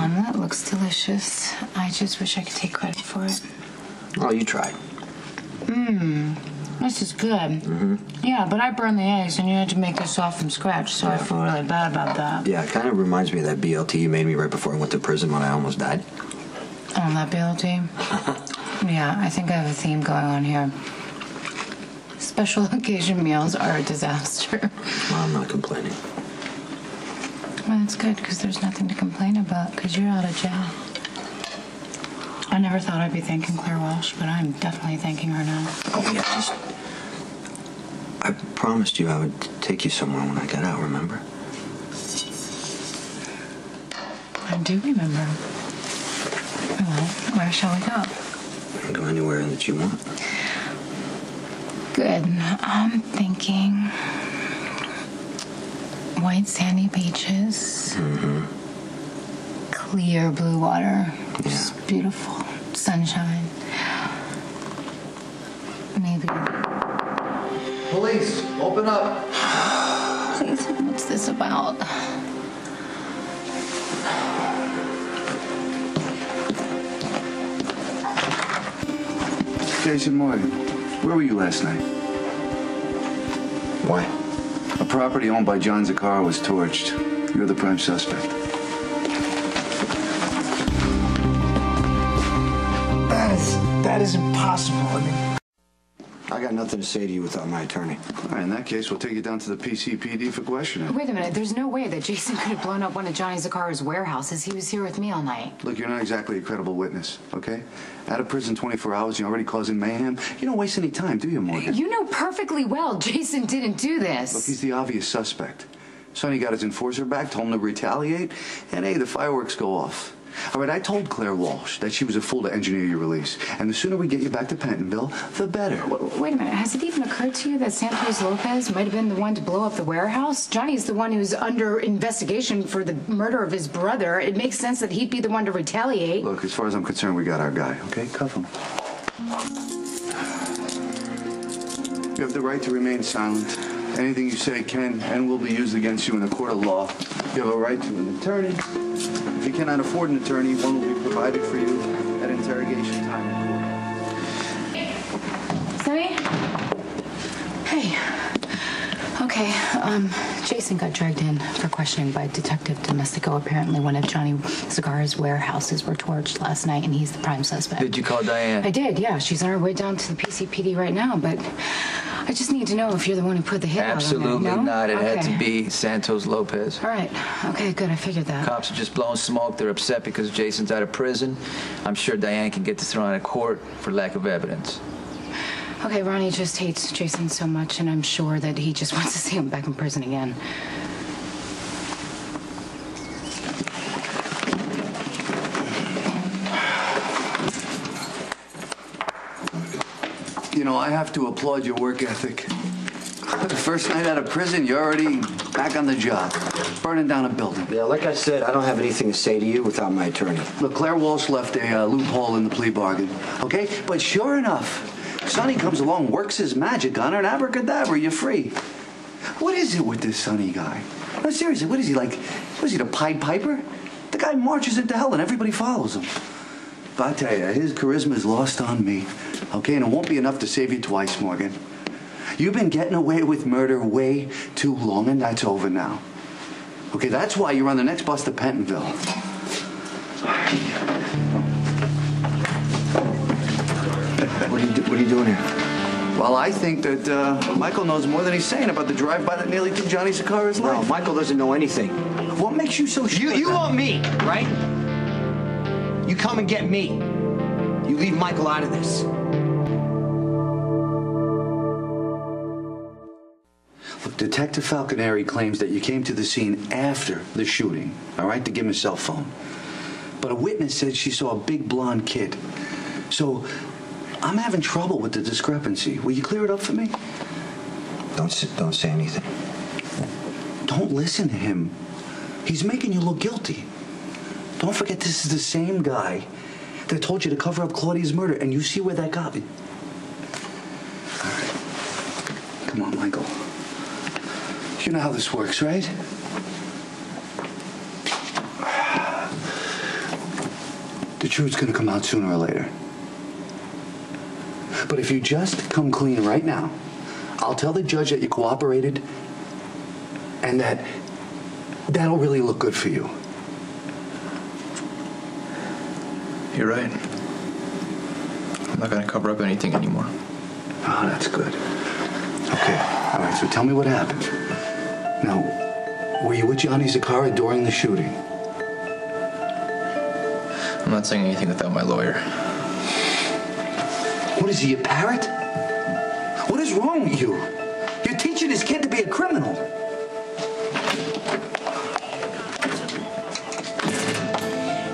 omelet looks delicious. I just wish I could take credit for it. Oh, you tried. This is good. Yeah, but I burned the eggs and you had to make this all from scratch, so I feel really bad about that. Yeah, it kind of reminds me of that BLT you made me right before I went to prison when I almost died. Oh, that BLT? Yeah, I think I have a theme going on here. Special occasion meals are a disaster. Well, I'm not complaining. Well, that's good, because there's nothing to complain about, because you're out of jail. I never thought I'd be thanking Claire Walsh, but I'm definitely thanking her now. Oh, yeah, I promised you I would take you somewhere when I got out, remember? I do remember. Well, where shall we go? We can go anywhere that you want. Good. I'm thinking white sandy beaches, clear blue water, just beautiful sunshine. Maybe. Police, open up. Please, what's this about? Jason Morgan, where were you last night? Why? A property owned by John Zakar was torched. You're the prime suspect. That is impossible. I got nothing to say to you without my attorney. All right, in that case, we'll take you down to the PCPD for questioning. Wait a minute. There's no way that Jason could have blown up one of Johnny Zakar's warehouses. He was here with me all night. Look, you're not exactly a credible witness, okay? Out of prison 24 hours, you're already causing mayhem. You don't waste any time, do you, Morgan? You know perfectly well Jason didn't do this. Look, he's the obvious suspect. Sonny got his enforcer back, told him to retaliate, and hey, the fireworks go off. All right, I told Claire Walsh that she was a fool to engineer your release. And the sooner we get you back to Pentonville, the better. Wait a minute. Has it even occurred to you that Santos Lopez might have been the one to blow up the warehouse? Johnny's the one who's under investigation for the murder of his brother. It makes sense that he'd be the one to retaliate. Look, as far as I'm concerned, we got our guy, okay? Cuff him. You have the right to remain silent. Anything you say can and will be used against you in a court of law. You have a right to an attorney. If you cannot afford an attorney, one will be provided for you at interrogation time in court. Sonny? Hey. Okay, Jason got dragged in for questioning by Detective Domestico. Apparently one of Johnny Zagar's warehouses were torched last night, and he's the prime suspect. Did you call Diane? I did, yeah. She's on her way down to the PCPD right now, but I just need to know if you're the one who put the hit Absolutely out on her. not. It Okay. had to be Santos Lopez. All right. Okay, good. I figured that. Cops are just blowing smoke. They're upset because Jason's out of prison. I'm sure Diane can get this thrown out of court for lack of evidence. Okay, Ronnie just hates Jason so much, and I'm sure that he just wants to see him back in prison again. You know, I have to applaud your work ethic. The first night out of prison, you're already back on the job, burning down a building. Yeah, like I said, I don't have anything to say to you without my attorney. Look, Claire Walsh left a loophole in the plea bargain, okay? But sure enough, Sonny comes along, works his magic on her, and abracadabra, you're free. What is it with this Sonny guy? No, seriously, what is he like? What is he, the Pied Piper? The guy marches into hell and everybody follows him. But I tell you, his charisma is lost on me, okay? And it won't be enough to save you twice, Morgan. You've been getting away with murder way too long, and that's over now. Okay, that's why you're on the next bus to Pentonville. What are you doing here? Well, I think that Michael knows more than he's saying about the drive-by that nearly took Johnny Zakara's life. No, Michael doesn't know anything. What makes you so sure? You want me, right? You come and get me. You leave Michael out of this. Look, Detective Falconeri claims that you came to the scene after the shooting, all right, to give him a cell phone. But a witness said she saw a big blonde kid. So I'm having trouble with the discrepancy. Will you clear it up for me? Don't say anything. Don't listen to him. He's making you look guilty. Don't forget, this is the same guy that told you to cover up Claudia's murder, and you see where that got me. All right. Come on, Michael. You know how this works, right? The truth's gonna come out sooner or later. But if you just come clean right now, I'll tell the judge that you cooperated and that'll really look good for you. You're right. I'm not gonna cover up anything anymore. Oh, that's good. Okay, all right, so tell me what happened. Now, were you with Johnny Zakara during the shooting? I'm not saying anything without my lawyer. What is he, a parrot? What is wrong with you? You're teaching this kid to be a criminal.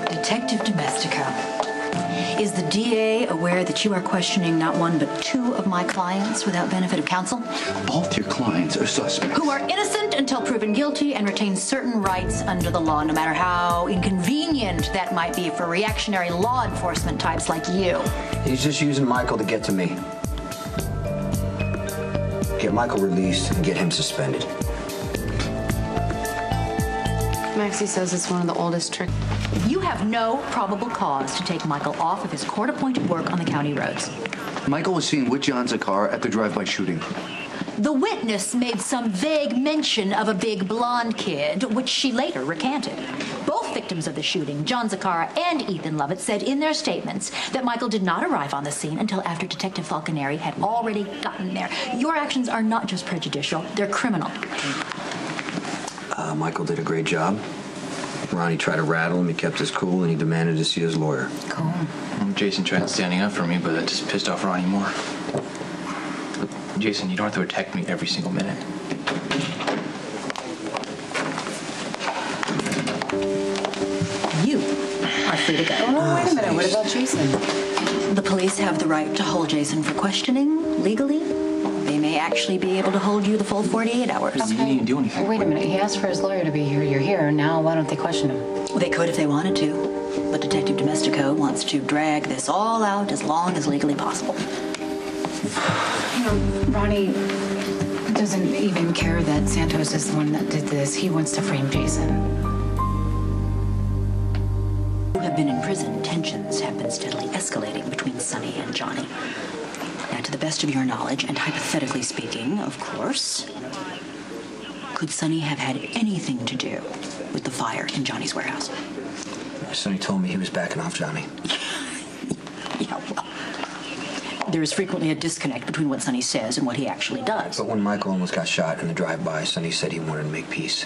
Detective Domestico, is the DA aware that you are questioning not one but two of my clients without benefit of counsel? Both your clients are suspects. Who are innocent until proven guilty and retain certain rights under the law, no matter how inconvenient that might be for reactionary law enforcement types like you. He's just using Michael to get to me. Get Michael released and get him suspended. Maxie says it's one of the oldest tricks. You have no probable cause to take Michael off of his court-appointed work on the county roads. Michael was seen with John Zakara at the drive-by shooting. The witness made some vague mention of a big blonde kid, which she later recanted. Both victims of the shooting, John Zakara and Ethan Lovett, said in their statements that Michael did not arrive on the scene until after Detective Falconeri had already gotten there. Your actions are not just prejudicial, they're criminal. Michael did a great job. Ronnie tried to rattle him, he kept his cool, and he demanded to see his lawyer. Cool. Jason tried standing up for me, but that just pissed off Ronnie more. Look, Jason, you don't have to attack me every single minute. You are free to go. Oh, wait a minute. What about Jason? The police have the right to hold Jason for questioning, legally. They may actually be able to hold you the full 48 hours. He didn't even do anything. Wait a minute. He asked for his lawyer to be here. You're here. Now, why don't they question him? They could if they wanted to, but Detective Domestico wants to drag this all out as long as legally possible. You know, Ronnie doesn't even care that Santos is the one that did this. He wants to frame Jason. You have been in prison. Tensions have been steadily escalating between Sonny and Johnny. Now, to the best of your knowledge, and hypothetically speaking, of course, could Sonny have had anything to do with the fire in Johnny's warehouse? Sonny told me he was backing off Johnny. Yeah, well, there is frequently a disconnect between what Sonny says and what he actually does. But when Michael almost got shot in the drive-by, Sonny said he wanted to make peace.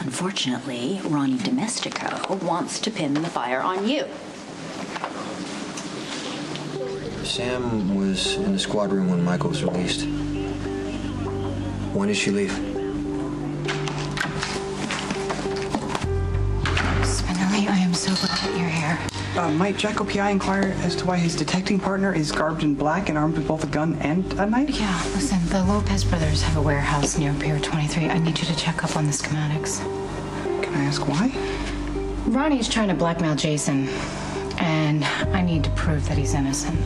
Unfortunately, Ronnie Domestico wants to pin the fire on you. Sam was in the squad room when Michael was released. When did she leave? Spinelli, I am so glad that you're here. Might Jack OPI inquire as to why his detecting partner is garbed in black and armed with both a gun and a knife? Yeah, listen, the Lopez brothers have a warehouse near Pier 23. I need you to check up on the schematics. Can I ask why? Ronnie's trying to blackmail Jason, and I need to prove that he's innocent.